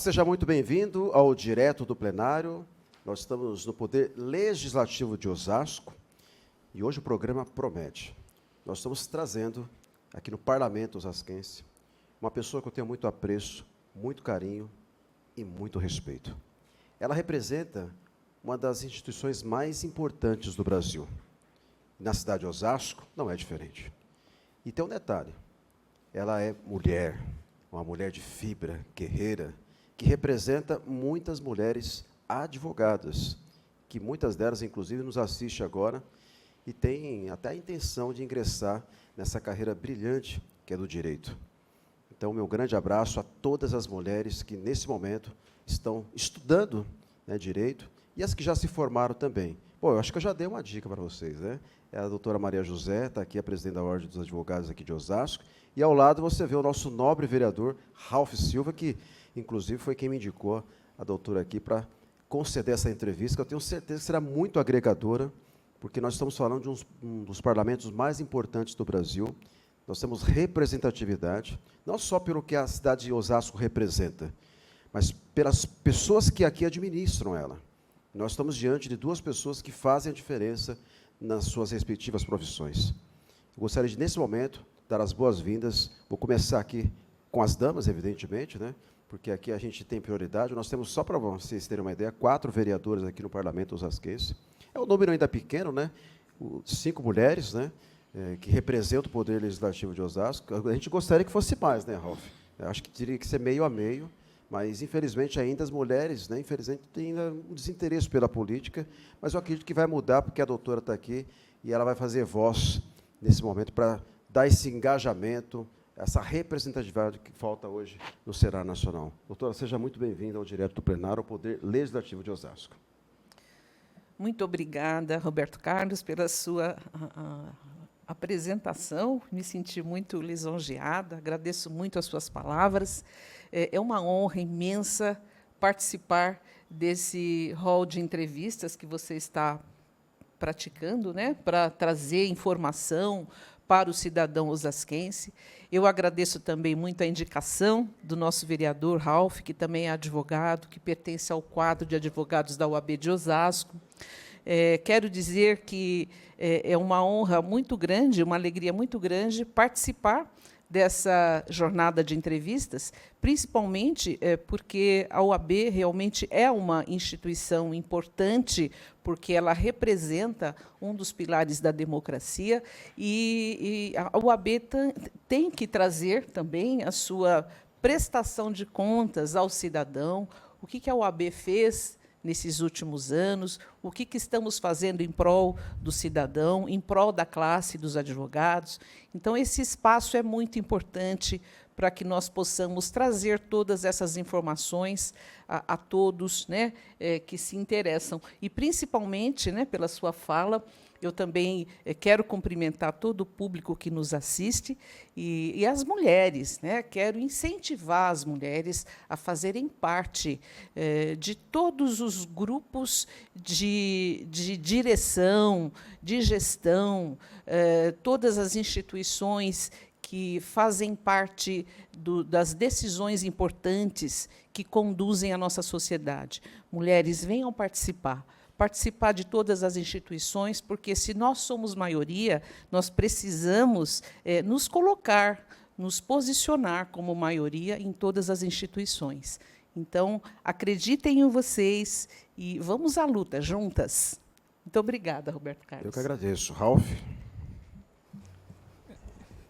seja muito bem-vindo ao Direto do Plenário. Nós estamos no Poder Legislativo de Osasco e hoje o programa promete. Nós estamos trazendo aqui no Parlamento osasquense uma pessoa que eu tenho muito apreço, muito carinho e muito respeito. Ela representa uma das instituições mais importantes do Brasil. Na cidade de Osasco não é diferente. E tem um detalhe, ela é mulher, uma mulher de fibra, guerreira, que representa muitas mulheres advogadas, que muitas delas, inclusive, nos assistem agora e têm até a intenção de ingressar nessa carreira brilhante que é do direito. Então, meu grande abraço a todas as mulheres que, nesse momento, estão estudando, né, direito, e as que já se formaram também. Pô, eu acho que eu já dei uma dica para vocês, né? É a doutora Maria José, está aqui, a presidente da Ordem dos Advogados aqui de Osasco, e ao lado você vê o nosso nobre vereador, Ralph Silva, que, inclusive, foi quem me indicou a doutora aqui para conceder essa entrevista, que eu tenho certeza que será muito agregadora, porque nós estamos falando de um dos parlamentos mais importantes do Brasil. Nós temos representatividade, não só pelo que a cidade de Osasco representa, mas pelas pessoas que aqui administram ela. Nós estamos diante de duas pessoas que fazem a diferença nas suas respectivas profissões. Eu gostaria de, nesse momento, dar as boas-vindas. Vou começar aqui com as damas, evidentemente, né? Porque aqui a gente tem prioridade. Nós temos, só para vocês terem uma ideia, 4 vereadoras aqui no Parlamento osasquense. É um número ainda pequeno, né? 5 mulheres, né? Que representam o Poder Legislativo de Osasco. A gente gostaria que fosse mais, né, Ralph? Eu acho que teria que ser meio a meio, mas, infelizmente, ainda as mulheres, né, infelizmente, têm ainda um desinteresse pela política, mas eu acredito que vai mudar, porque a doutora está aqui e ela vai fazer voz nesse momento para dar esse engajamento, essa representatividade que falta hoje no Ceará Nacional. Doutora, seja muito bem-vinda ao Direto do Plenário, ao Poder Legislativo de Osasco. Muito obrigada, Roberto Carlos, pela sua apresentação. Me senti muito lisonjeada, agradeço muito as suas palavras. É uma honra imensa participar desse hall de entrevistas que você está praticando, né, para trazer informação para o cidadão osasquense. Eu agradeço também muito a indicação do nosso vereador Ralph, que também é advogado, que pertence ao quadro de advogados da UAB de Osasco. Quero dizer que é uma honra muito grande, uma alegria muito grande participar dessa jornada de entrevistas, principalmente porque a OAB realmente é uma instituição importante, porque ela representa um dos pilares da democracia, e a OAB tem que trazer também a sua prestação de contas ao cidadão, o que a OAB fez nesses últimos anos, o que estamos fazendo em prol do cidadão, em prol da classe dos advogados. Então, esse espaço é muito importante para que nós possamos trazer todas essas informações a todos, né, que se interessam. E, principalmente, né, pela sua fala, eu também quero cumprimentar todo o público que nos assiste e as mulheres, né? Quero incentivar as mulheres a fazerem parte de todos os grupos de direção, de gestão, todas as instituições que fazem parte das decisões importantes que conduzem a nossa sociedade. Mulheres, venham participar de todas as instituições, porque, se nós somos maioria, nós precisamos nos colocar, nos posicionar como maioria em todas as instituições. Então, acreditem em vocês e vamos à luta, juntas. Muito obrigada, Roberto Carlos. Eu que agradeço. Ralph?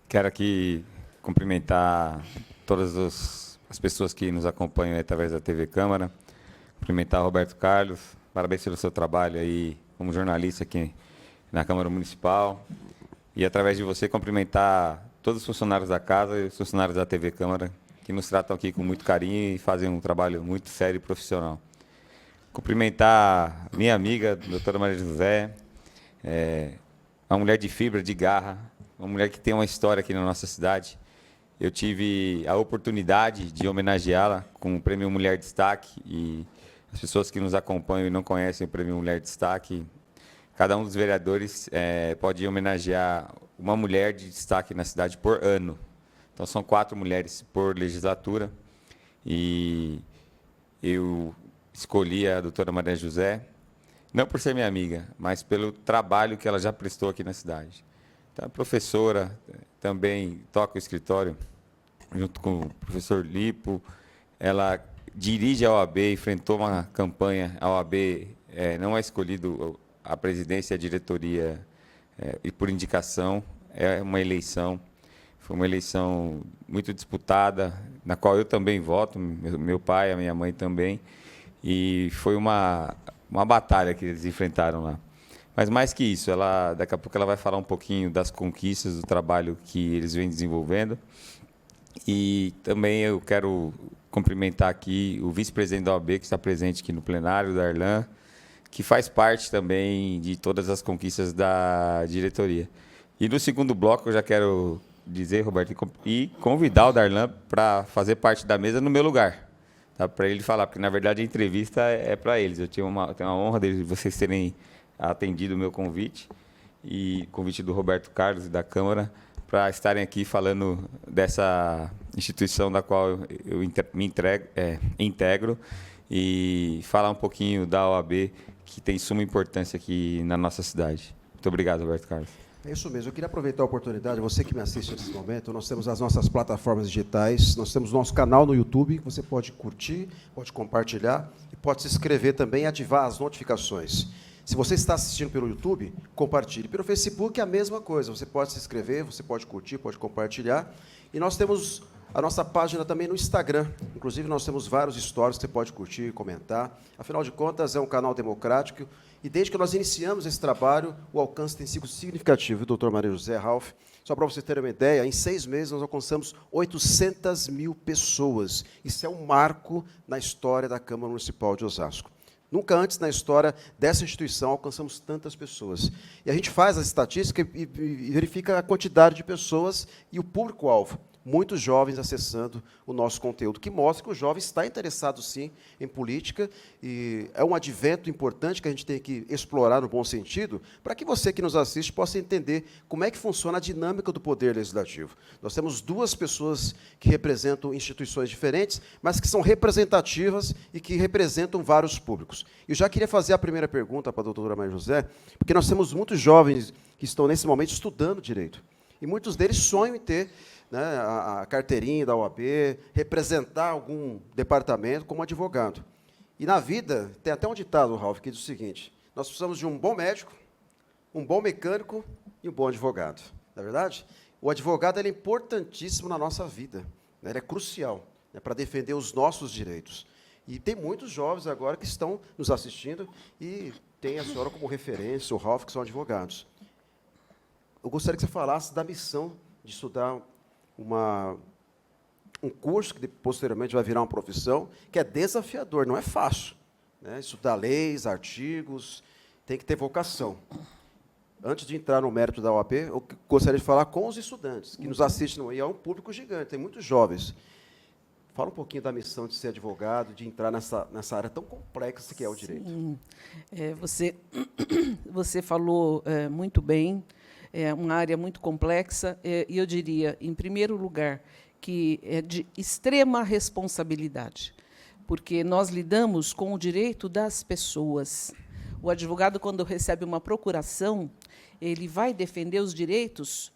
Quero aqui cumprimentar todas as pessoas que nos acompanham através da TV Câmara, cumprimentar o Roberto Carlos, parabéns pelo seu trabalho aí como jornalista aqui na Câmara Municipal. E, através de você, cumprimentar todos os funcionários da casa e os funcionários da TV Câmara, que nos tratam aqui com muito carinho e fazem um trabalho muito sério e profissional. Cumprimentar minha amiga, doutora Maria José, uma mulher de fibra, de garra, uma mulher que tem uma história aqui na nossa cidade. Eu tive a oportunidade de homenageá-la com o Prêmio Mulher Destaque, e as pessoas que nos acompanham e não conhecem o Prêmio Mulher Destaque, cada um dos vereadores pode homenagear uma mulher de destaque na cidade por ano. Então, são 4 mulheres por legislatura. E eu escolhi a doutora Maria José, não por ser minha amiga, mas pelo trabalho que ela já prestou aqui na cidade. Então, a professora também toca o escritório, junto com o professor Lipo. Ela dirige a OAB, enfrentou uma campanha. A OAB não é escolhido a presidência e a diretoria e por indicação, é uma eleição. Foi uma eleição muito disputada, na qual eu também voto, meu pai, a minha mãe também. E foi uma batalha que eles enfrentaram lá. Mas mais que isso, daqui a pouco ela vai falar um pouquinho das conquistas, do trabalho que eles vêm desenvolvendo. E também eu quero cumprimentar aqui o vice-presidente da OAB, que está presente aqui no plenário, Darlan, que faz parte também de todas as conquistas da diretoria. E no segundo bloco eu já quero dizer, Roberto, e convidar o Darlan para fazer parte da mesa no meu lugar. Tá, para ele falar, porque na verdade a entrevista é para eles. Eu tenho a honra de vocês terem atendido o meu convite e convite do Roberto Carlos e da Câmara para estarem aqui falando dessa instituição da qual eu me integro e falar um pouquinho da OAB, que tem suma importância aqui na nossa cidade. Muito obrigado, Roberto Carlos. É isso mesmo. Eu queria aproveitar a oportunidade, você que me assiste nesse momento, nós temos as nossas plataformas digitais, nós temos o nosso canal no YouTube, que você pode curtir, pode compartilhar e pode se inscrever também e ativar as notificações. Se você está assistindo pelo YouTube, compartilhe. Pelo Facebook é a mesma coisa, você pode se inscrever, você pode curtir, pode compartilhar. E nós temos a nossa página também no Instagram. Inclusive, nós temos vários stories que você pode curtir, comentar. Afinal de contas, é um canal democrático. E desde que nós iniciamos esse trabalho, o alcance tem sido significativo. Doutor Maria José, Ralph, só para vocês terem uma ideia, em 6 meses nós alcançamos 800 mil pessoas. Isso é um marco na história da Câmara Municipal de Osasco. Nunca antes na história dessa instituição alcançamos tantas pessoas. E a gente faz a estatística e verifica a quantidade de pessoas e o público-alvo. Muitos jovens acessando o nosso conteúdo, que mostra que o jovem está interessado, sim, em política, e é um advento importante que a gente tem que explorar no bom sentido, para que você que nos assiste possa entender como é que funciona a dinâmica do poder legislativo. Nós temos 2 pessoas que representam instituições diferentes, mas que são representativas e que representam vários públicos. Eu já queria fazer a primeira pergunta para a doutora Maria José, porque nós temos muitos jovens que estão, nesse momento, estudando direito, e muitos deles sonham em ter a carteirinha da OAB, representar algum departamento como advogado. E na vida, tem até um ditado, Ralph, que diz o seguinte: nós precisamos de um bom médico, um bom mecânico e um bom advogado. Não é verdade? O advogado é importantíssimo na nossa vida, ele é crucial para defender os nossos direitos. E tem muitos jovens agora que estão nos assistindo e tem a senhora como referência, o Ralph, que são advogados. Eu gostaria que você falasse da missão de estudar um curso que posteriormente vai virar uma profissão, que é desafiador, não é fácil. Estudar leis, artigos, tem que ter vocação. Antes de entrar no mérito da OAB, eu gostaria de falar com os estudantes, que nos assistem, e é um público gigante, tem muitos jovens. Fala um pouquinho da missão de ser advogado, de entrar nessa área tão complexa que é o direito. Sim. Você falou muito bem. É uma área muito complexa, e eu diria, em primeiro lugar, que é de extrema responsabilidade, porque nós lidamos com o direito das pessoas. O advogado, quando recebe uma procuração, ele vai defender os direitos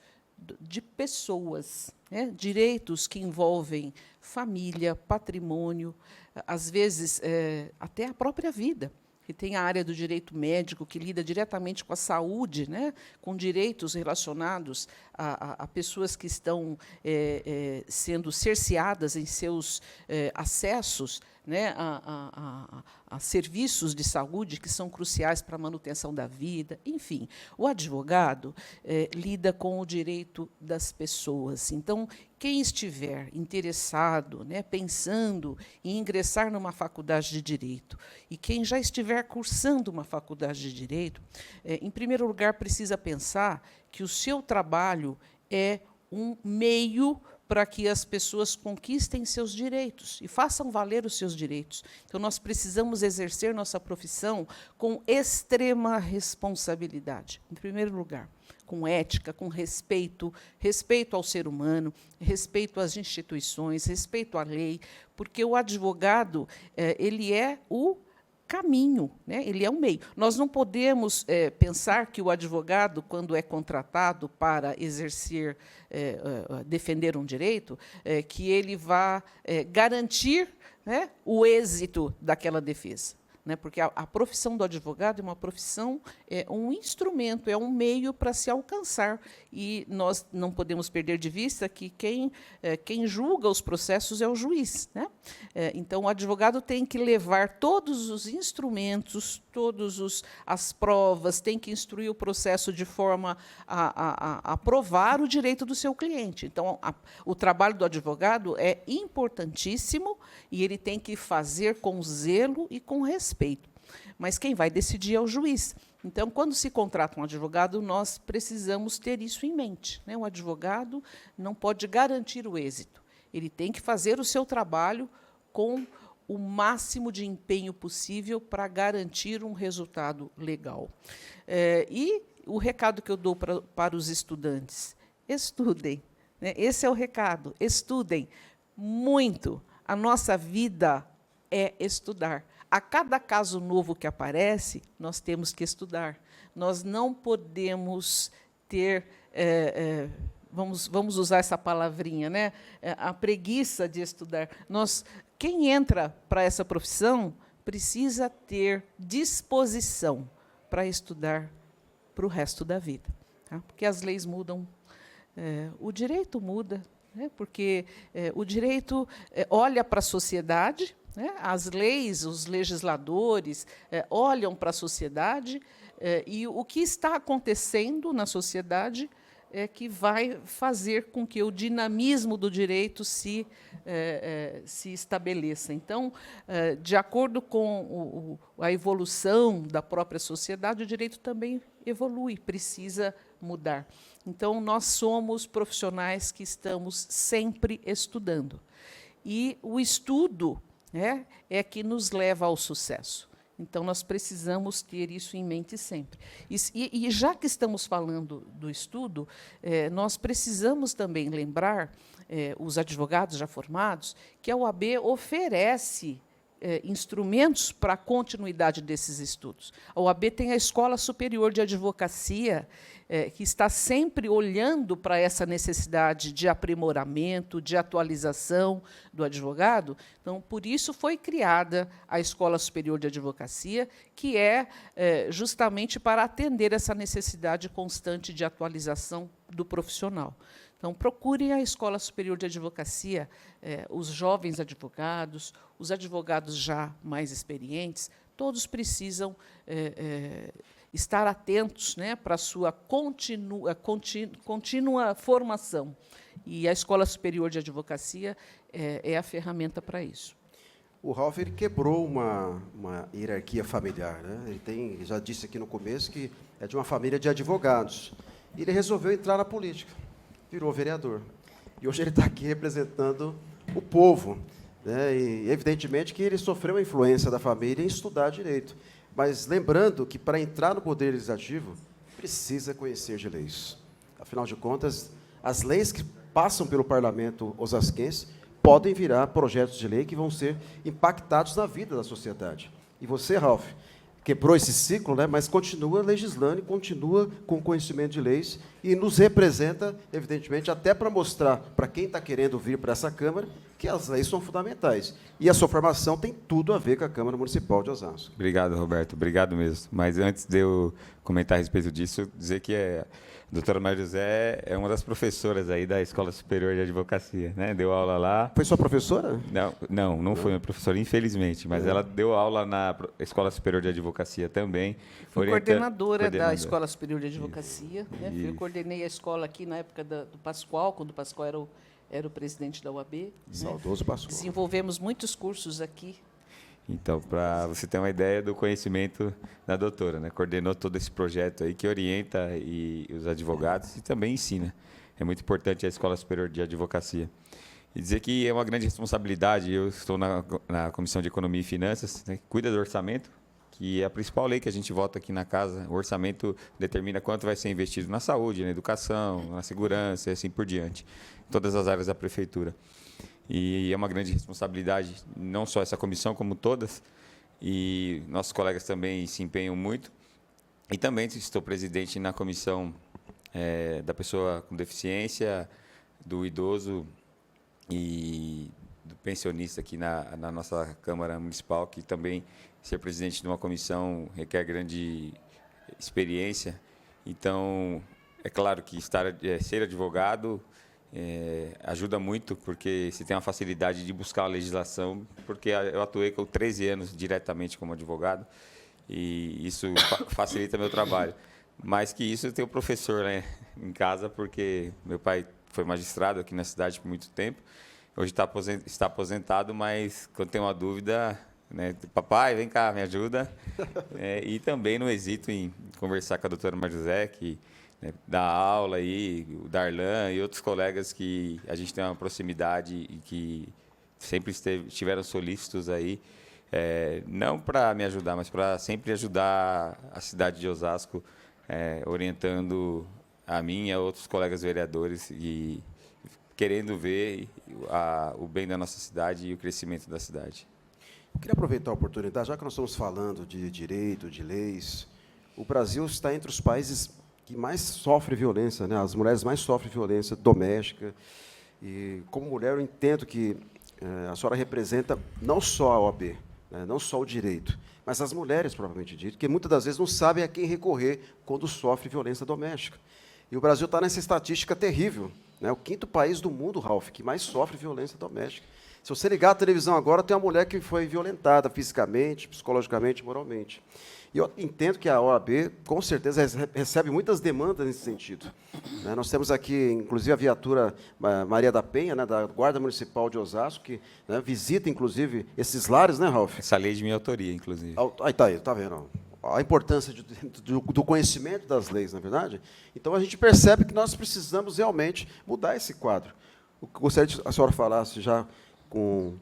de pessoas, direitos que envolvem família, patrimônio, às vezes até a própria vida. Que tem a área do direito médico, que lida diretamente com a saúde, com direitos relacionados a pessoas que estão sendo cerceadas em seus acessos a serviços de saúde que são cruciais para a manutenção da vida. Enfim, o advogado lida com o direito das pessoas. Então, quem estiver interessado, pensando em ingressar numa faculdade de Direito, e quem já estiver cursando uma faculdade de Direito, em primeiro lugar, precisa pensar que o seu trabalho é um meio para que as pessoas conquistem seus direitos e façam valer os seus direitos. Então, nós precisamos exercer nossa profissão com extrema responsabilidade, em primeiro lugar, com ética, com respeito, respeito ao ser humano, respeito às instituições, respeito à lei, porque o advogado ele é o caminho, né? Ele é um meio. Nós não podemos pensar que o advogado, quando é contratado para exercer, defender um direito, que ele vá garantir, né, o êxito daquela defesa. Né, porque a profissão do advogado é uma profissão, é um instrumento, é um meio para se alcançar. E nós não podemos perder de vista que quem julga os processos é o juiz. Né? Então, o advogado tem que levar todos os instrumentos, todas as provas, tem que instruir o processo de forma a provar o direito do seu cliente. Então, o trabalho do advogado é importantíssimo e ele tem que fazer com zelo e com respeito. Mas quem vai decidir é o juiz. Então, quando se contrata um advogado, nós precisamos ter isso em mente. Né? O advogado não pode garantir o êxito. Ele tem que fazer o seu trabalho com o máximo de empenho possível para garantir um resultado legal. E o recado que eu dou para os estudantes: estudem. Né? Esse é o recado. Estudem muito. A nossa vida é estudar. A cada caso novo que aparece, nós temos que estudar. Nós não podemos ter, vamos usar essa palavrinha, né? A preguiça de estudar. Quem entra para essa profissão precisa ter disposição para estudar para o resto da vida. Tá? Porque as leis mudam, o direito muda, né? Porque o direito olha para a sociedade. As leis, os legisladores olham para a sociedade e o que está acontecendo na sociedade é que vai fazer com que o dinamismo do direito se estabeleça. Então, de acordo com a evolução da própria sociedade, o direito também evolui, precisa mudar. Então, nós somos profissionais que estamos sempre estudando. E o estudo é que nos leva ao sucesso. Então, nós precisamos ter isso em mente sempre. E já que estamos falando do estudo, nós precisamos também lembrar, os advogados já formados, que a OAB oferece instrumentos para a continuidade desses estudos. A OAB tem a Escola Superior de Advocacia, que está sempre olhando para essa necessidade de aprimoramento, de atualização do advogado. Então, por isso foi criada a Escola Superior de Advocacia, que é justamente para atender essa necessidade constante de atualização do profissional. Então, procurem a Escola Superior de Advocacia, os jovens advogados, os advogados já mais experientes, todos precisam estar atentos, né, para a sua contínua formação. E a Escola Superior de Advocacia é a ferramenta para isso. O Ralph ele quebrou uma hierarquia familiar. Né? Ele já disse aqui no começo que é de uma família de advogados. E ele resolveu entrar na política, virou vereador. E hoje ele está aqui representando o povo. Né? E, evidentemente, que ele sofreu a influência da família em estudar direito. Mas lembrando que, para entrar no Poder Legislativo, precisa conhecer de leis. Afinal de contas, as leis que passam pelo parlamento osasquense podem virar projetos de lei que vão ser impactados na vida da sociedade. E você, Ralph, quebrou esse ciclo, né, mas continua legislando, continua com conhecimento de leis e nos representa, evidentemente, até para mostrar para quem está querendo vir para essa Câmara que as leis são fundamentais. E a sua formação tem tudo a ver com a Câmara Municipal de Osasco. Obrigado, Roberto. Obrigado mesmo. Mas antes de eu comentar a respeito disso, dizer que a doutora Maria José é uma das professoras aí da Escola Superior de Advocacia, né? Deu aula lá. Foi sua professora? Não foi minha professora, infelizmente, mas ela deu aula na Escola Superior de Advocacia também. Fui coordenadora da Escola Superior de Advocacia. Né? Eu coordenei a escola aqui na época do Pascoal, quando o Pascoal era o presidente da UAB. Saudoso Pascoal. Desenvolvemos muitos cursos aqui. Então, para você ter uma ideia do conhecimento da doutora, né? Coordenou todo esse projeto aí que orienta os advogados e também ensina. é muito importante a Escola Superior de Advocacia. E dizer que é uma grande responsabilidade, eu estou na Comissão de Economia e Finanças, né, que cuida do orçamento, que é a principal lei que a gente vota aqui na casa. O orçamento determina quanto vai ser investido na saúde, na educação, na segurança e assim por diante, em todas as áreas da prefeitura. E é uma grande responsabilidade, não só essa comissão, como todas, e nossos colegas também se empenham muito. E também estou presidente na comissão da pessoa com deficiência, do idoso e do pensionista aqui na nossa Câmara Municipal, que também ser presidente de uma comissão requer grande experiência. Então, é claro que ser advogado ajuda muito, porque se tem uma facilidade de buscar a legislação, porque eu atuei com 13 anos diretamente como advogado, e isso facilita meu trabalho. Mais que isso, eu tenho professor, né, em casa, porque meu pai foi magistrado aqui na cidade por muito tempo. Hoje está aposentado, mas quando tem uma dúvida, né, papai, vem cá, me ajuda. E também não hesito em conversar com a doutora Marizé, que dá aula aí, o Darlan e outros colegas que a gente tem uma proximidade e que sempre estiveram solícitos aí, não para me ajudar, mas para sempre ajudar a cidade de Osasco, orientando a mim e a outros colegas vereadores e querendo ver o bem da nossa cidade e o crescimento da cidade. Eu queria aproveitar a oportunidade, já que nós estamos falando de direito, de leis, o Brasil está entre os países que mais sofrem violência, né? As mulheres mais sofrem violência doméstica. E, como mulher, eu entendo que a senhora representa não só a OAB, né? Não só o direito, mas as mulheres, propriamente dito, que muitas das vezes não sabem a quem recorrer quando sofre violência doméstica. E o Brasil está nessa estatística terrível, né? O 5º país do mundo, Ralf, que mais sofre violência doméstica. Se você ligar a televisão agora, tem uma mulher que foi violentada fisicamente, psicologicamente, moralmente. E eu entendo que a OAB, com certeza, recebe muitas demandas nesse sentido. Nós temos aqui, inclusive, a viatura Maria da Penha, né, da Guarda Municipal de Osasco, que visita, inclusive, esses lares, né, Ralf? Essa lei de minha autoria, inclusive. Aí está vendo? A importância do conhecimento das leis, na verdade. Então, a gente percebe que nós precisamos realmente mudar esse quadro. Eu gostaria que a senhora falasse já com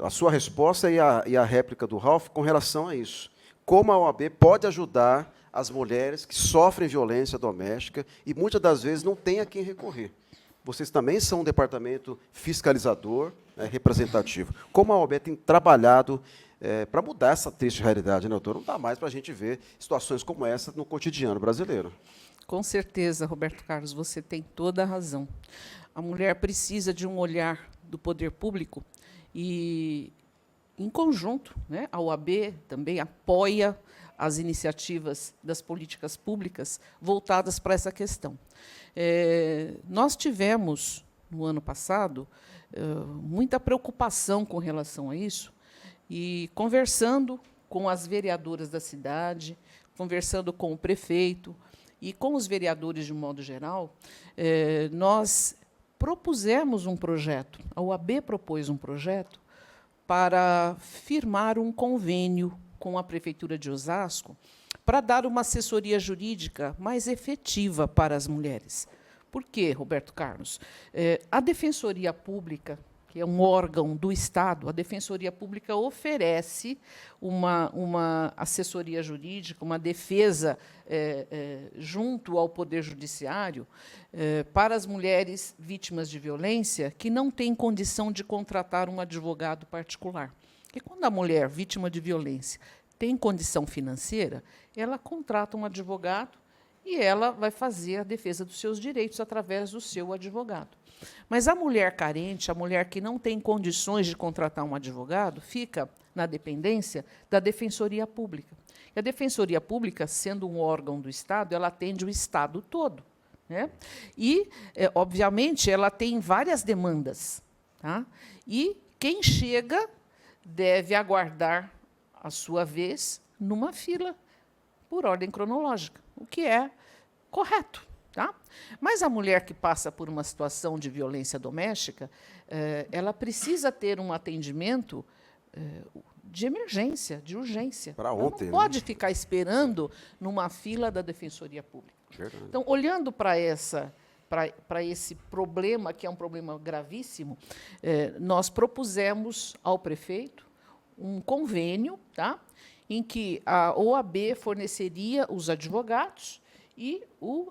a sua resposta e a réplica do Ralf com relação a isso. Como a OAB pode ajudar as mulheres que sofrem violência doméstica e, muitas das vezes, não têm a quem recorrer. Vocês também são um departamento fiscalizador, representativo. Como a OAB tem trabalhado para mudar essa triste realidade, né, doutor? Não dá mais para a gente ver situações como essa no cotidiano brasileiro. Com certeza, Roberto Carlos, você tem toda a razão. A mulher precisa de um olhar do poder público e, em conjunto, né, a OAB também apoia as iniciativas das políticas públicas voltadas para essa questão. Nós tivemos, no ano passado, muita preocupação com relação a isso, e conversando com as vereadoras da cidade, conversando com o prefeito e com os vereadores de um modo geral, nós propusemos um projeto, a OAB propôs um projeto para firmar um convênio com a Prefeitura de Osasco para dar uma assessoria jurídica mais efetiva para as mulheres. Por quê, Roberto Carlos? A Defensoria Pública, que é um órgão do Estado, a Defensoria Pública oferece uma assessoria jurídica, uma defesa junto ao Poder Judiciário para as mulheres vítimas de violência que não têm condição de contratar um advogado particular. Porque quando a mulher vítima de violência tem condição financeira, ela contrata um advogado e ela vai fazer a defesa dos seus direitos através do seu advogado. Mas a mulher carente, a mulher que não tem condições de contratar um advogado, fica na dependência da Defensoria Pública. E a Defensoria Pública, sendo um órgão do Estado, ela atende o Estado todo, né? E, obviamente, ela tem várias demandas. Tá? E quem chega deve aguardar a sua vez numa fila por ordem cronológica, o que é correto. Tá? Mas a mulher que passa por uma situação de violência doméstica, ela precisa ter um atendimento de emergência, de urgência. Para ontem. Ela não pode ficar esperando numa fila da Defensoria Pública. Verdade. Então, olhando para essa para esse problema, que é um problema gravíssimo, nós propusemos ao prefeito um convênio, tá, em que a OAB forneceria os advogados e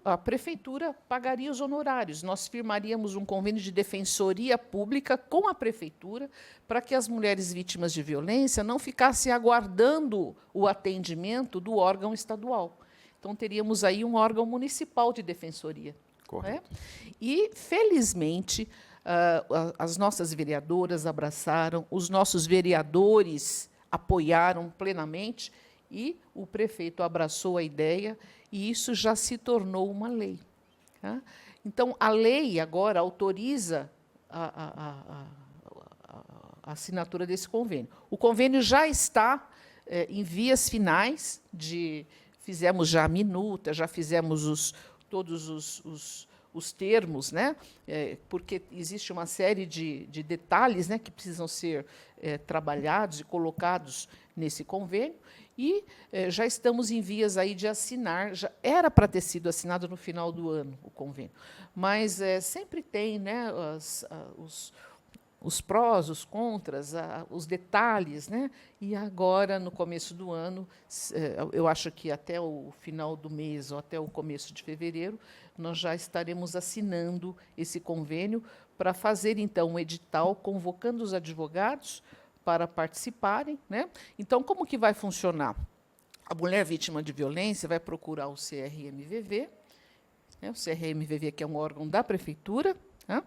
a prefeitura pagaria os honorários. Nós firmaríamos um convênio de defensoria pública com a prefeitura para que as mulheres vítimas de violência não ficassem aguardando o atendimento do órgão estadual. Então, teríamos aí um órgão municipal de defensoria. Correto. Né? E, felizmente, as nossas vereadoras abraçaram, os nossos vereadores apoiaram plenamente, e o prefeito abraçou a ideia, e isso já se tornou uma lei. Tá? Então, a lei agora autoriza a assinatura desse convênio. O convênio já está em vias finais, fizemos já a minuta, já fizemos todos os termos, né? Porque existe uma série de detalhes, né, que precisam ser trabalhados e colocados nesse convênio, e já estamos em vias aí de assinar. Já era para ter sido assinado no final do ano o convênio, mas sempre tem, né, os prós, os contras, os detalhes, né? E agora, no começo do ano, eu acho que até o final do mês ou até o começo de fevereiro, nós já estaremos assinando esse convênio para fazer, então, um edital convocando os advogados para participarem, né? Então, como que vai funcionar? A mulher vítima de violência vai procurar o CRMVV, né? O CRMVV, que é um órgão da prefeitura, né?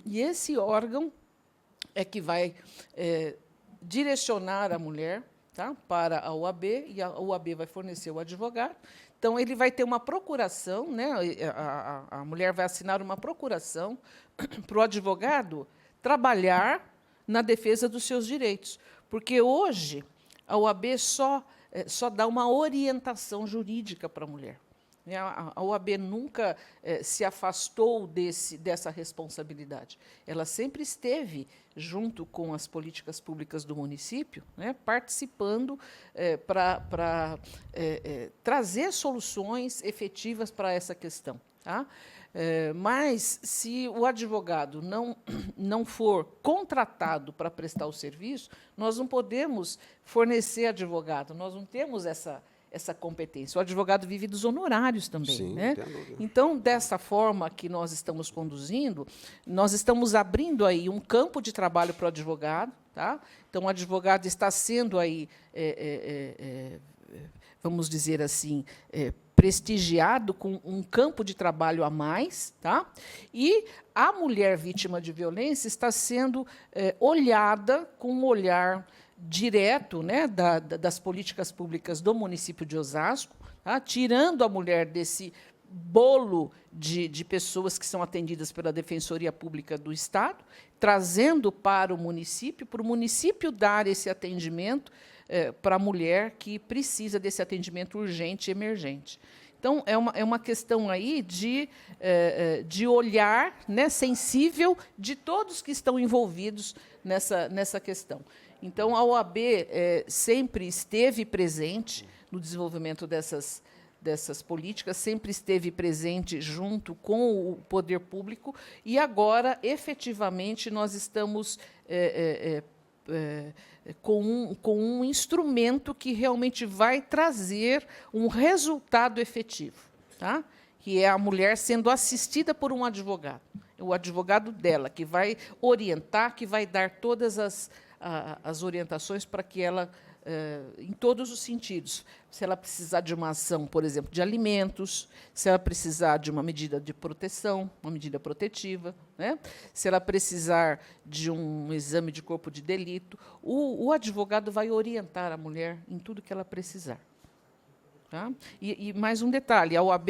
E esse órgão é que vai direcionar a mulher, tá, para a OAB, e a OAB vai fornecer o advogado. Então, ele vai ter uma procuração, né, a mulher vai assinar uma procuração para o advogado trabalhar na defesa dos seus direitos. Porque, hoje, a OAB só dá uma orientação jurídica para a mulher. A OAB nunca se afastou dessa responsabilidade. Ela sempre esteve junto com as políticas públicas do município, né, participando para trazer soluções efetivas para essa questão. Tá? Mas, se o advogado não for contratado para prestar o serviço, nós não podemos fornecer advogado, nós não temos essa competência. O advogado vive dos honorários também. Sim, né? entendo. Então, dessa forma que nós estamos conduzindo, nós estamos abrindo aí um campo de trabalho para o advogado. Tá? Então, o advogado está sendo aí, vamos dizer assim, prestigiado com um campo de trabalho a mais, tá? E a mulher vítima de violência está sendo olhada com um olhar direto, né, das políticas públicas do município de Osasco, tá? Tirando a mulher desse bolo de pessoas que são atendidas pela Defensoria Pública do Estado, trazendo para o município dar esse atendimento para a mulher que precisa desse atendimento urgente e emergente. Então, é uma questão aí de olhar, né, sensível de todos que estão envolvidos nessa questão. Então, a OAB sempre esteve presente no desenvolvimento dessas políticas, sempre esteve presente junto com o poder público, e agora, efetivamente, nós estamos com um instrumento que realmente vai trazer um resultado efetivo, tá? Que é a mulher sendo assistida por um advogado, o advogado dela, que vai orientar, que vai dar todas as orientações para que ela, em todos os sentidos, se ela precisar de uma ação, por exemplo, de alimentos, se ela precisar de uma medida de proteção, uma medida protetiva, né? Se ela precisar de um exame de corpo de delito, o advogado vai orientar a mulher em tudo que ela precisar. Tá? E mais um detalhe, a OAB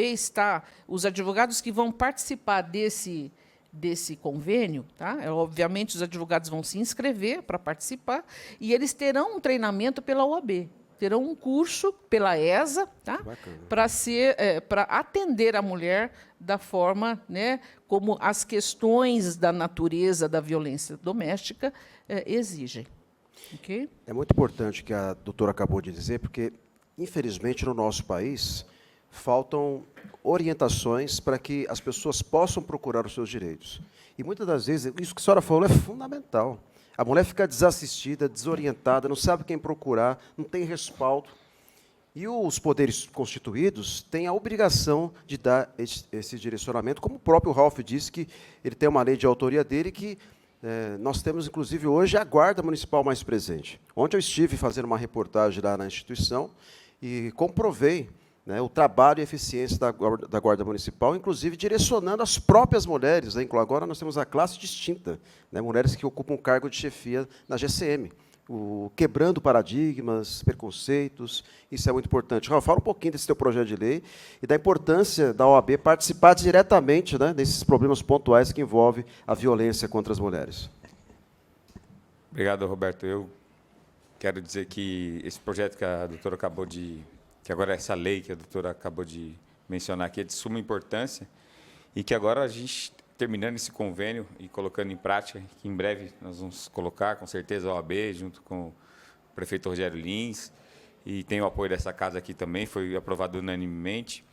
os advogados que vão participar desse convênio, tá? Obviamente, os advogados vão se inscrever para participar, e eles terão um treinamento pela OAB, terão um curso pela ESA, tá? Para atender a mulher da forma, né, como as questões da natureza da violência doméstica exigem. Okay? É muito importante o que a doutora acabou de dizer, porque, infelizmente, no nosso país, faltam orientações para que as pessoas possam procurar os seus direitos. E, muitas das vezes, isso que a senhora falou é fundamental. A mulher fica desassistida, desorientada, não sabe quem procurar, não tem respaldo. E os poderes constituídos têm a obrigação de dar esse direcionamento, como o próprio Ralph disse, que ele tem uma lei de autoria dele que nós temos, inclusive, hoje, a Guarda Municipal mais presente. Ontem eu estive fazendo uma reportagem lá na instituição e comprovei, né, o trabalho e eficiência da Guarda Municipal, inclusive direcionando as próprias mulheres. Né? Agora nós temos a classe distinta, né, mulheres que ocupam cargo de chefia na GCM, quebrando paradigmas, preconceitos, isso é muito importante. Raul, fala um pouquinho desse teu projeto de lei e da importância da OAB participar diretamente, né, desses problemas pontuais que envolvem a violência contra as mulheres. Obrigado, Roberto. Eu quero dizer que esse projeto que a doutora acabou de... que agora essa lei que a doutora acabou de mencionar aqui é de suma importância e que agora a gente, terminando esse convênio e colocando em prática, que em breve nós vamos colocar, com certeza, a OAB, junto com o prefeito Rogério Lins, e tem o apoio dessa casa aqui também, foi aprovado unanimemente.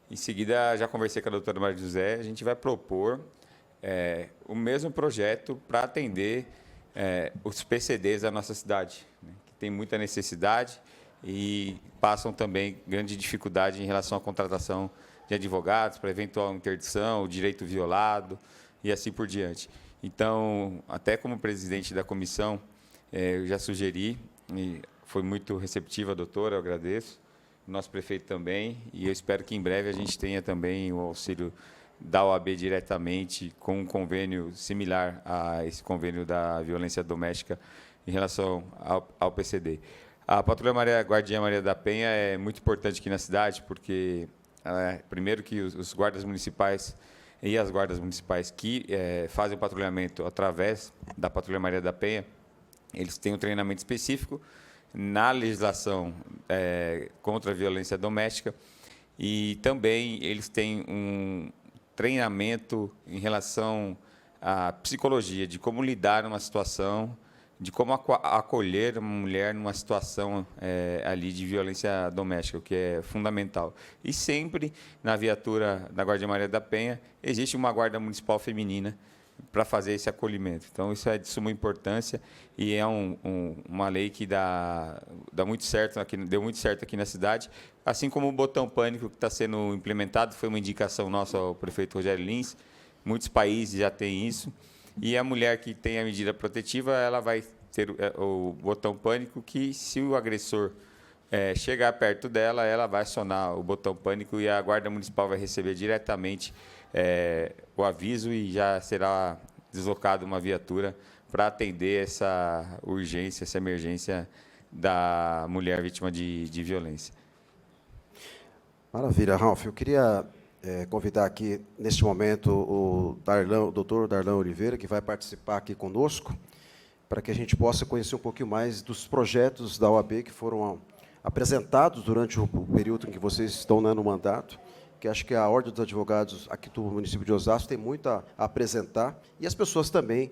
Em seguida, já conversei com a doutora Maria José, a gente vai propor o mesmo projeto para atender os PCDs da nossa cidade, né, que tem muita necessidade e passam também grande dificuldade em relação à contratação de advogados para eventual interdição, o direito violado e assim por diante. Então, até como presidente da comissão, eu já sugeri, e foi muito receptiva a doutora, eu agradeço, o nosso prefeito também, e eu espero que em breve a gente tenha também o auxílio da OAB diretamente com um convênio similar a esse convênio da violência doméstica em relação ao PCD. A Patrulha Guardiã Maria da Penha é muito importante aqui na cidade, porque, primeiro, que os guardas municipais e as guardas municipais que fazem o patrulhamento através da Patrulha Maria da Penha, eles têm um treinamento específico na legislação contra a violência doméstica e também eles têm um treinamento em relação à psicologia, de como lidar numa situação, de como acolher uma mulher numa situação ali de violência doméstica, o que é fundamental. E sempre, na viatura da Guardia Maria da Penha, existe uma guarda municipal feminina para fazer esse acolhimento. Então, isso é de suma importância e é uma lei que deu muito certo aqui na cidade, assim como o botão pânico que está sendo implementado, foi uma indicação nossa ao prefeito Rogério Lins, muitos países já têm isso, e a mulher que tem a medida protetiva, ela vai ter o botão pânico que, se o agressor chegar perto dela, ela vai acionar o botão pânico e a Guarda Municipal vai receber diretamente o aviso e já será deslocada uma viatura para atender essa urgência, essa emergência da mulher vítima de violência. Maravilha, Ralph. Eu queria convidar aqui, neste momento, o doutor Darlan Oliveira, que vai participar aqui conosco, para que a gente possa conhecer um pouquinho mais dos projetos da OAB que foram apresentados durante o período em que vocês estão no mandato, que acho que a Ordem dos Advogados aqui do município de Osasco tem muito a apresentar, e as pessoas também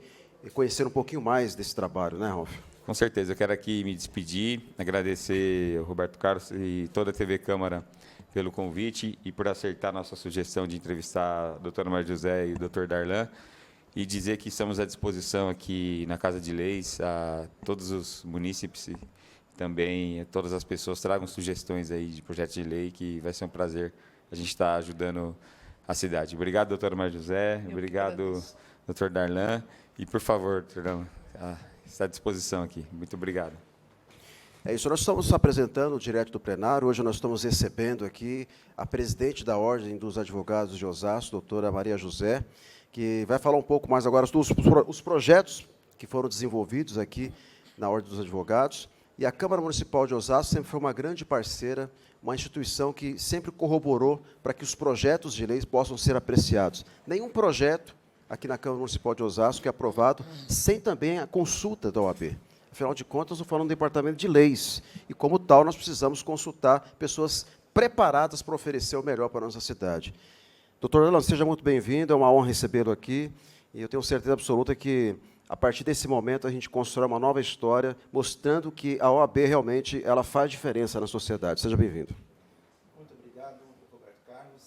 conhecerem um pouquinho mais desse trabalho, né, Ralph? Com certeza. Eu quero aqui me despedir, agradecer ao Roberto Carlos e toda a TV Câmara pelo convite e por aceitar a nossa sugestão de entrevistar a doutora Maria José e o doutor Darlan, e dizer que estamos à disposição aqui na Casa de Leis, a todos os munícipes e também a todas as pessoas tragam sugestões aí de projetos de lei, que vai ser um prazer a gente estar ajudando a cidade. Obrigado, doutora Maria José, obrigado, doutor Darlan, e, por favor, doutor Darlan, está à disposição aqui. Muito obrigado. É isso, nós estamos apresentando direto do plenário. Hoje nós estamos recebendo aqui a presidente da Ordem dos Advogados de Osasco, doutora Maria José, que vai falar um pouco mais agora dos os projetos que foram desenvolvidos aqui na Ordem dos Advogados. E a Câmara Municipal de Osasco sempre foi uma grande parceira, uma instituição que sempre corroborou para que os projetos de leis possam ser apreciados. Nenhum projeto aqui na Câmara Municipal de Osasco é aprovado sem também a consulta da OAB. Afinal de contas, estou falando do Departamento de Leis, e, como tal, nós precisamos consultar pessoas preparadas para oferecer o melhor para a nossa cidade. Doutor Orlando, seja muito bem-vindo, é uma honra recebê-lo aqui, e eu tenho certeza absoluta que, a partir desse momento, a gente constrói uma nova história, mostrando que a OAB realmente ela faz diferença na sociedade. Seja bem-vindo. Muito obrigado. obrigado, Roberto Carlos.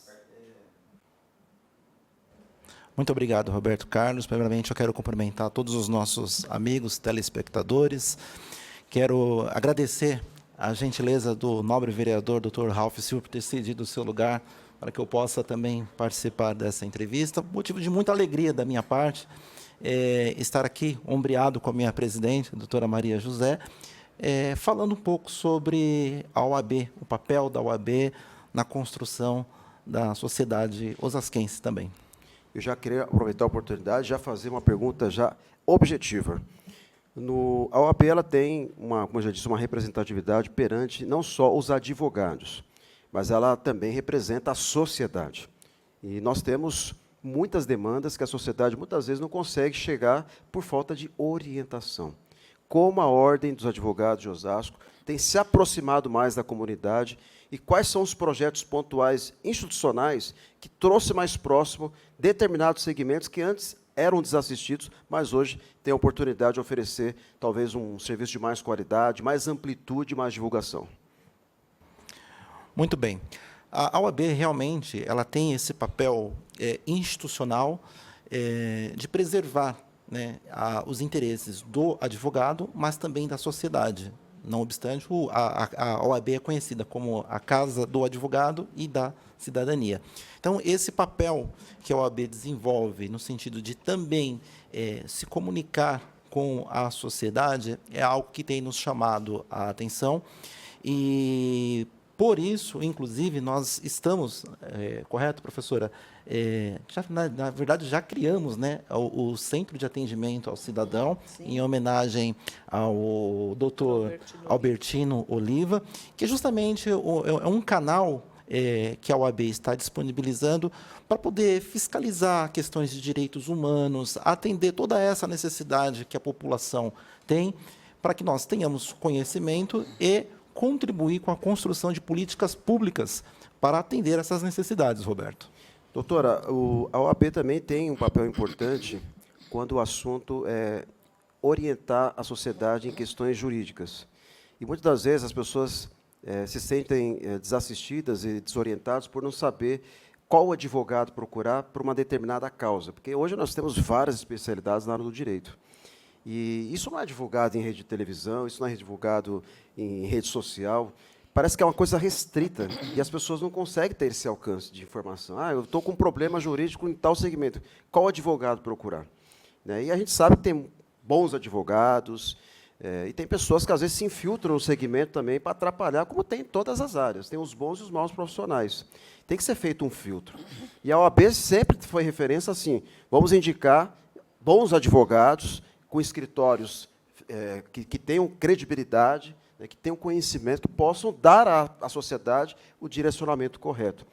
Muito obrigado, Roberto Carlos. Primeiramente, eu quero cumprimentar todos os nossos amigos telespectadores. Quero agradecer a gentileza do nobre vereador, Dr. Ralph Silva, por ter cedido o seu lugar para que eu possa também participar dessa entrevista. Motivo de muita alegria da minha parte estar aqui, ombreado com a minha presidente, a doutora Maria José, falando um pouco sobre a OAB, o papel da OAB na construção da sociedade osasquense também. Eu já queria aproveitar a oportunidade, já fazer uma pergunta já objetiva. A OAB ela tem, como eu já disse, uma representatividade perante não só os advogados, mas ela também representa a sociedade. E nós temos muitas demandas que a sociedade muitas vezes não consegue chegar por falta de orientação. Como a Ordem dos Advogados de Osasco tem se aproximado mais da comunidade e quais são os projetos pontuais institucionais que trouxe mais próximo determinados segmentos que antes eram desassistidos, mas hoje tem a oportunidade de oferecer talvez um serviço de mais qualidade, mais amplitude, mais divulgação. Muito bem. A OAB realmente ela tem esse papel institucional de preservar, né, os interesses do advogado, mas também da sociedade. Não obstante, a OAB é conhecida como a Casa do Advogado e da Cidadania. Então, esse papel que a OAB desenvolve no sentido de também se comunicar com a sociedade é algo que tem nos chamado a atenção e, por isso, inclusive, nós estamos, correto, professora? Na verdade, já criamos, né, o Centro de Atendimento ao Cidadão, sim, em homenagem ao doutor Albertino Oliva, que justamente é um canal que a OAB está disponibilizando para poder fiscalizar questões de direitos humanos, atender toda essa necessidade que a população tem, para que nós tenhamos conhecimento e contribuir com a construção de políticas públicas para atender essas necessidades, Roberto. Doutora, a OAB também tem um papel importante quando o assunto é orientar a sociedade em questões jurídicas. E muitas das vezes as pessoas se sentem desassistidas e desorientadas por não saber qual advogado procurar por uma determinada causa, porque hoje nós temos várias especialidades na área do direito. E isso não é divulgado em rede de televisão, isso não é divulgado em rede social. Parece que é uma coisa restrita e as pessoas não conseguem ter esse alcance de informação. Eu estou com um problema jurídico em tal segmento. Qual advogado procurar? E a gente sabe que tem bons advogados e tem pessoas que, às vezes, se infiltram no segmento também para atrapalhar, como tem em todas as áreas. Tem os bons e os maus profissionais. Tem que ser feito um filtro. E a OAB sempre foi referência assim, vamos indicar bons advogados com escritórios que tenham credibilidade, que tenham conhecimento, que possam dar à sociedade o direcionamento correto.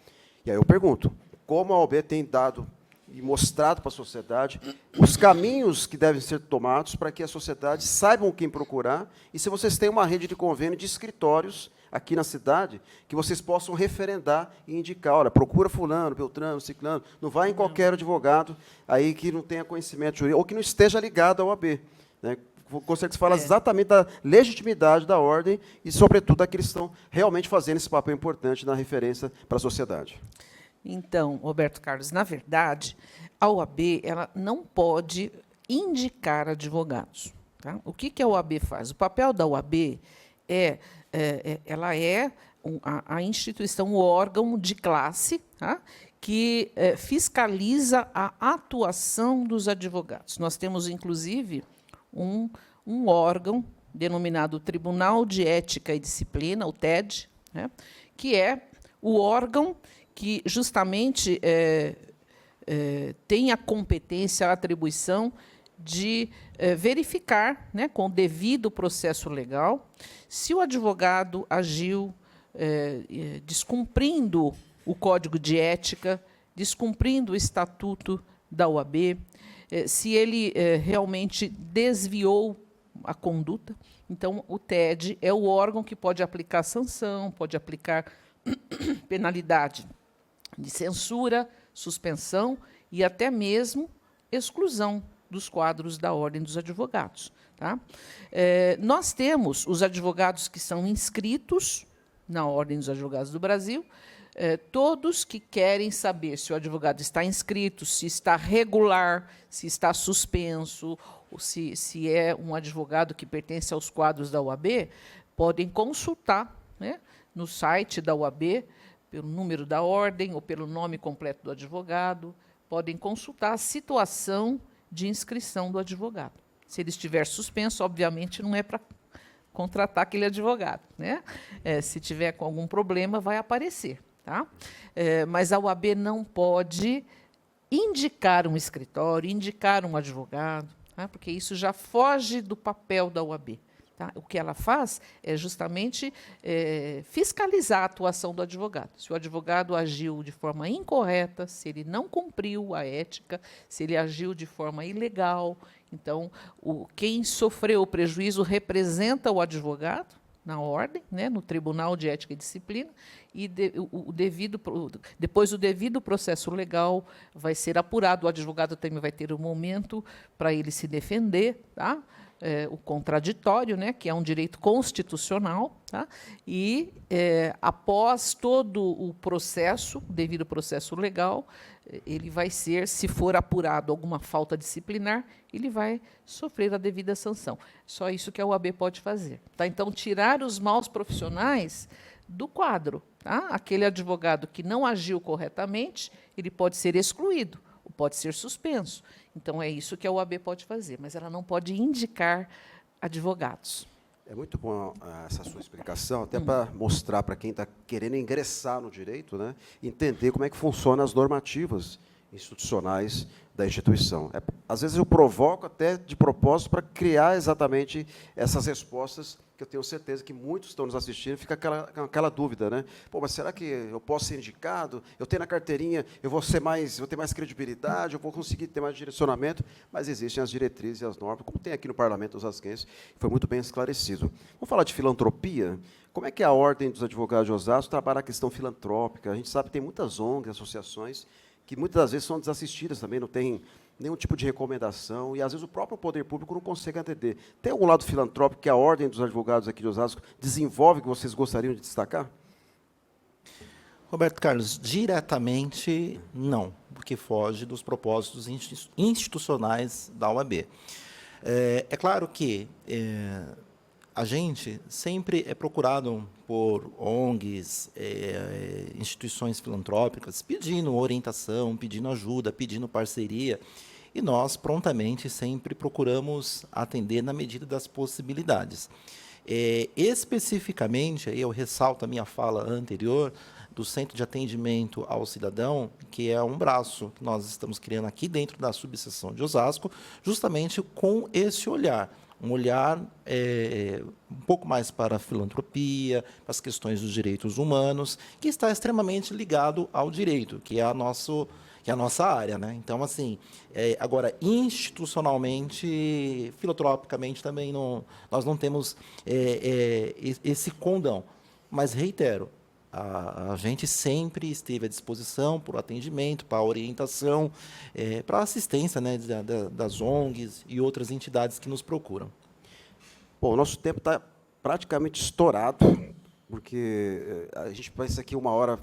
E aí eu pergunto, como a OAB tem dado e mostrado para a sociedade os caminhos que devem ser tomados para que a sociedade saiba quem procurar, e se vocês têm uma rede de convênio de escritórios aqui na cidade, que vocês possam referendar e indicar, olha, procura fulano, beltrano, ciclano, não vai em qualquer advogado aí que não tenha conhecimento jurídico, ou que não esteja ligado à OAB, né? Gostaria que você falasse exatamente da legitimidade da ordem e, sobretudo, daqueles que estão realmente fazendo esse papel importante na referência para a sociedade. Então, Roberto Carlos, na verdade, a OAB ela não pode indicar advogados. Tá? O que a OAB faz? O papel da OAB ela é a instituição, o órgão de classe, tá? Que fiscaliza a atuação dos advogados. Nós temos, inclusive, um órgão denominado Tribunal de Ética e Disciplina, o TED, né, que é o órgão que justamente tem a competência, a atribuição de verificar, né, com o devido processo legal, se o advogado agiu descumprindo o Código de Ética, descumprindo o Estatuto da OAB, se ele realmente desviou a conduta. Então, o TED é o órgão que pode aplicar sanção, pode aplicar penalidade de censura, suspensão e até mesmo exclusão dos quadros da Ordem dos Advogados. Tá? Nós temos os advogados que são inscritos na Ordem dos Advogados do Brasil, todos que querem saber se o advogado está inscrito, se está regular, se está suspenso, ou se é um advogado que pertence aos quadros da OAB, podem consultar, né, no site da OAB, pelo número da ordem ou pelo nome completo do advogado, podem consultar a situação de inscrição do advogado. Se ele estiver suspenso, obviamente, não é para contratar aquele advogado, né? Se tiver com algum problema, vai aparecer. Tá? Mas a OAB não pode indicar um escritório, indicar um advogado, tá? Porque isso já foge do papel da OAB. Tá? O que ela faz é justamente fiscalizar a atuação do advogado. Se o advogado agiu de forma incorreta, se ele não cumpriu a ética, se ele agiu de forma ilegal, então quem sofreu o prejuízo representa o advogado na ordem, né, no Tribunal de Ética e Disciplina, e depois o devido processo legal vai ser apurado. O advogado também vai ter um momento para ele se defender, tá? O contraditório, né, que é um direito constitucional, tá? E, após todo o processo, o devido processo legal, ele vai ser, se for apurado alguma falta disciplinar, ele vai sofrer a devida sanção. Só isso que a OAB pode fazer. Tá? Então, tirar os maus profissionais do quadro. Tá? Aquele advogado que não agiu corretamente, ele pode ser excluído, ou pode ser suspenso. Então, é isso que a OAB pode fazer, mas ela não pode indicar advogados. É muito bom essa sua explicação, até para mostrar para quem está querendo ingressar no direito, né, entender como é que funcionam as normativas institucionais da instituição. Às vezes eu provoco até de propósito para criar exatamente essas respostas, que eu tenho certeza que muitos estão nos assistindo, fica aquela dúvida, né? Pô, mas será que eu posso ser indicado? Eu tenho na carteirinha, eu vou ter mais credibilidade, eu vou conseguir ter mais direcionamento, mas existem as diretrizes e as normas, como tem aqui no Parlamento osasquense, foi muito bem esclarecido. Vamos falar de filantropia? Como é que a Ordem dos Advogados de Osasco trabalha a questão filantrópica? A gente sabe que tem muitas ONGs, associações, que muitas das vezes são desassistidas também, não tem nenhum tipo de recomendação, e às vezes o próprio poder público não consegue atender. Tem algum lado filantrópico que a Ordem dos Advogados aqui de Osasco desenvolve que vocês gostariam de destacar? Roberto Carlos, diretamente não, porque foge dos propósitos institucionais da OAB. É claro que a gente sempre é procurado por ONGs, instituições filantrópicas, pedindo orientação, pedindo ajuda, pedindo parceria, e nós prontamente sempre procuramos atender na medida das possibilidades. Especificamente, aí eu ressalto a minha fala anterior, do Centro de Atendimento ao Cidadão, que é um braço que nós estamos criando aqui dentro da subseção de Osasco, justamente com esse olhar. Um olhar um pouco mais para a filantropia, para as questões dos direitos humanos, que está extremamente ligado ao direito, que é a nossa área, né? Então, assim, agora, institucionalmente, filantropicamente, também nós não temos esse condão. Mas, reitero, a gente sempre esteve à disposição para o atendimento, para a orientação, para a assistência, né, das ONGs e outras entidades que nos procuram. Bom, o nosso tempo está praticamente estourado, porque a gente pensa que uma hora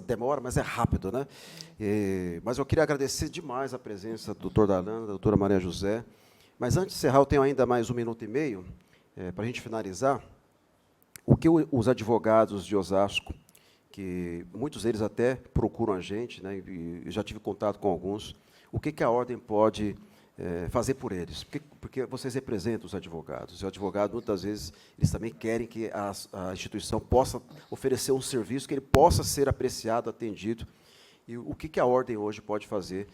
demora, mas é rápido, né? Mas eu queria agradecer demais a presença do doutor Darlan, da doutora Maria José. Mas, antes de encerrar, eu tenho ainda mais 1 minuto e meio, para a gente finalizar. O que os advogados de Osasco, que muitos deles até procuram a gente, né, e já tive contato com alguns, o que a Ordem pode fazer por eles? Porque vocês representam os advogados. E o advogado, muitas vezes, eles também querem que a instituição possa oferecer um serviço, que ele possa ser apreciado, atendido. E o que a Ordem hoje pode fazer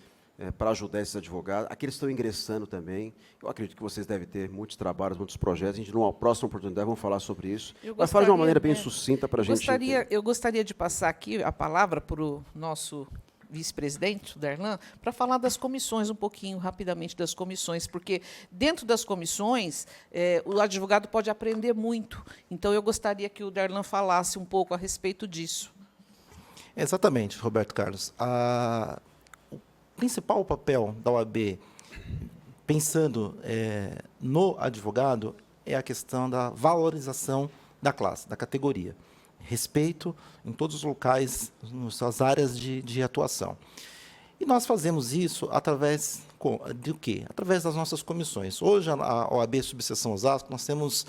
para ajudar esses advogados? Aqueles que estão ingressando também. Eu acredito que vocês devem ter muitos trabalhos, muitos projetos. A gente, numa próxima oportunidade, vamos falar sobre isso. Mas fala de uma maneira bem sucinta para a gente entender. Eu gostaria de passar aqui a palavra para o nosso vice-presidente, o Darlan, para falar das comissões, um pouquinho, rapidamente, das comissões, porque, dentro das comissões, o advogado pode aprender muito. Então, eu gostaria que o Darlan falasse um pouco a respeito disso. Exatamente, Roberto Carlos. O principal papel da OAB, pensando no advogado, é a questão da valorização da classe, da categoria. respeito em todos os locais, nas suas áreas de atuação. E nós fazemos isso através do quê? Através das nossas comissões. Hoje, a OAB Subseção Osasco, nós temos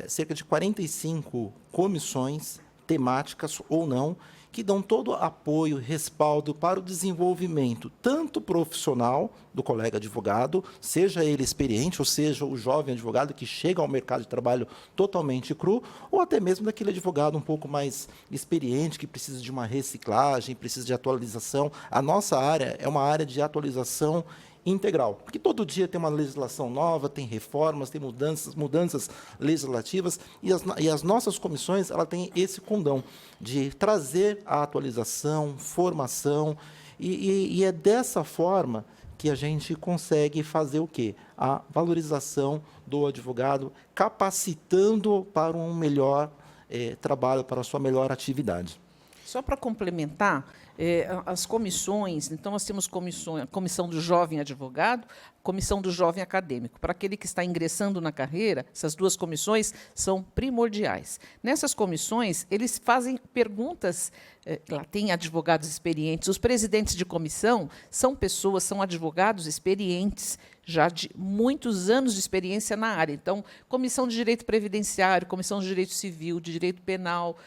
cerca de 45 comissões temáticas ou não, que dão todo apoio, respaldo para o desenvolvimento, tanto profissional do colega advogado, seja ele experiente, ou seja, o jovem advogado que chega ao mercado de trabalho totalmente cru, ou até mesmo daquele advogado um pouco mais experiente, que precisa de uma reciclagem, precisa de atualização. A nossa área é uma área de atualização integral, porque todo dia tem uma legislação nova, tem reformas, tem mudanças legislativas, e as nossas comissões ela têm esse condão de trazer a atualização, formação, e é dessa forma que a gente consegue fazer o quê? A valorização do advogado, capacitando para um melhor trabalho, para a sua melhor atividade. Só para complementar, as comissões, então nós temos a comissão do jovem advogado, comissão do jovem acadêmico. Para aquele que está ingressando na carreira, essas duas comissões são primordiais. Nessas comissões, eles fazem perguntas, lá tem advogados experientes, os presidentes de comissão são advogados experientes, já de muitos anos de experiência na área. Então, comissão de direito previdenciário, comissão de direito civil, de direito penal,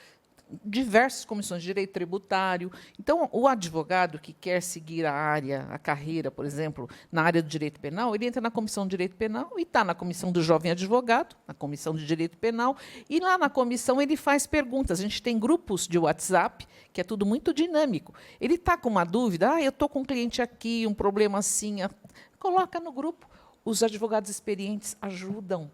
diversas comissões de direito tributário. Então, o advogado que quer seguir a carreira, por exemplo, na área do direito penal, ele entra na comissão de direito penal e está na comissão do jovem advogado, na comissão de direito penal, e lá na comissão ele faz perguntas. A gente tem grupos de WhatsApp, que é tudo muito dinâmico. Ele está com uma dúvida, eu estou com um cliente aqui, um problema assim, coloca no grupo. Os advogados experientes ajudam,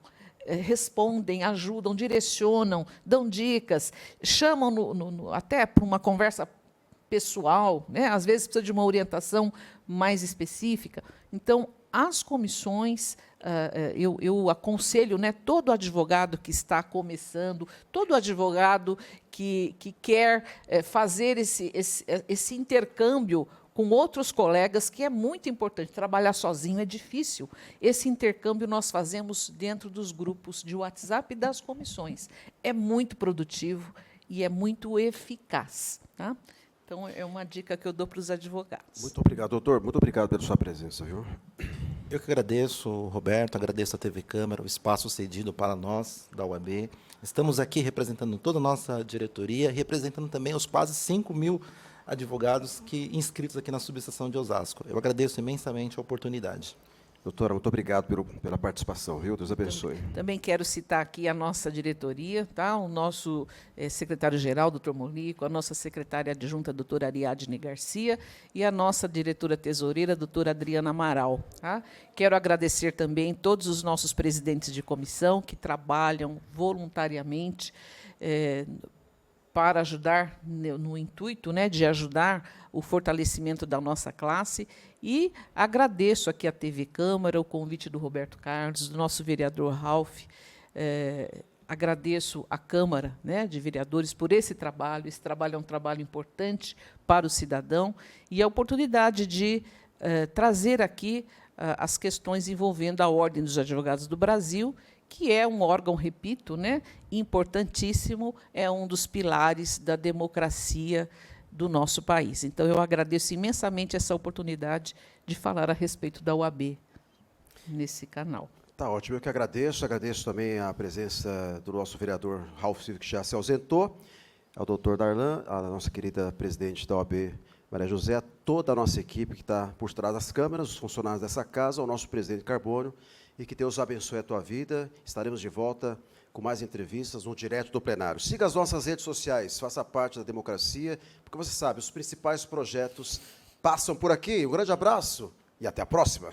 respondem, ajudam, direcionam, dão dicas, chamam até para uma conversa pessoal, né? Às vezes precisa de uma orientação mais específica. Então, as comissões, eu aconselho, né, todo advogado que está começando, todo advogado que quer fazer esse intercâmbio com outros colegas, que é muito importante. Trabalhar sozinho é difícil. Esse intercâmbio nós fazemos dentro dos grupos de WhatsApp das comissões. É muito produtivo e é muito eficaz. Tá? Então, é uma dica que eu dou para os advogados. Muito obrigado, doutor. Muito obrigado pela sua presença, viu? Eu que agradeço, Roberto, agradeço a TV Câmara, o espaço cedido para nós, da UAB. Estamos aqui representando toda a nossa diretoria, representando também os quase 5.000 advogados inscritos aqui na subseção de Osasco. Eu agradeço imensamente a oportunidade. Doutora, muito obrigado pela participação, viu? Deus abençoe. Também quero citar aqui a nossa diretoria, tá? O nosso secretário-geral, doutor Monico, a nossa secretária adjunta, doutora Ariadne Garcia, e a nossa diretora tesoureira, doutora Adriana Amaral. Tá? Quero agradecer também todos os nossos presidentes de comissão que trabalham voluntariamente para ajudar, no intuito, né, de ajudar o fortalecimento da nossa classe. E agradeço aqui à TV Câmara, o convite do Roberto Carlos, do nosso vereador Ralph. Agradeço à Câmara, né, de Vereadores por esse trabalho. Esse trabalho é um trabalho importante para o cidadão e a oportunidade de trazer aqui as questões envolvendo a Ordem dos Advogados do Brasil, que é um órgão, repito, né, importantíssimo, é um dos pilares da democracia do nosso país. Então, eu agradeço imensamente essa oportunidade de falar a respeito da UAB nesse canal. Tá ótimo, eu que agradeço. Agradeço também a presença do nosso vereador Ralph Silva, que já se ausentou, ao doutor Darlan, a nossa querida presidente da OAB, Maria José, toda a nossa equipe que está por trás das câmeras, os funcionários dessa casa, o nosso presidente Carbônio, e que Deus abençoe a tua vida. Estaremos de volta com mais entrevistas no Direto do Plenário. Siga as nossas redes sociais, faça parte da democracia, porque você sabe, os principais projetos passam por aqui. Um grande abraço e até a próxima.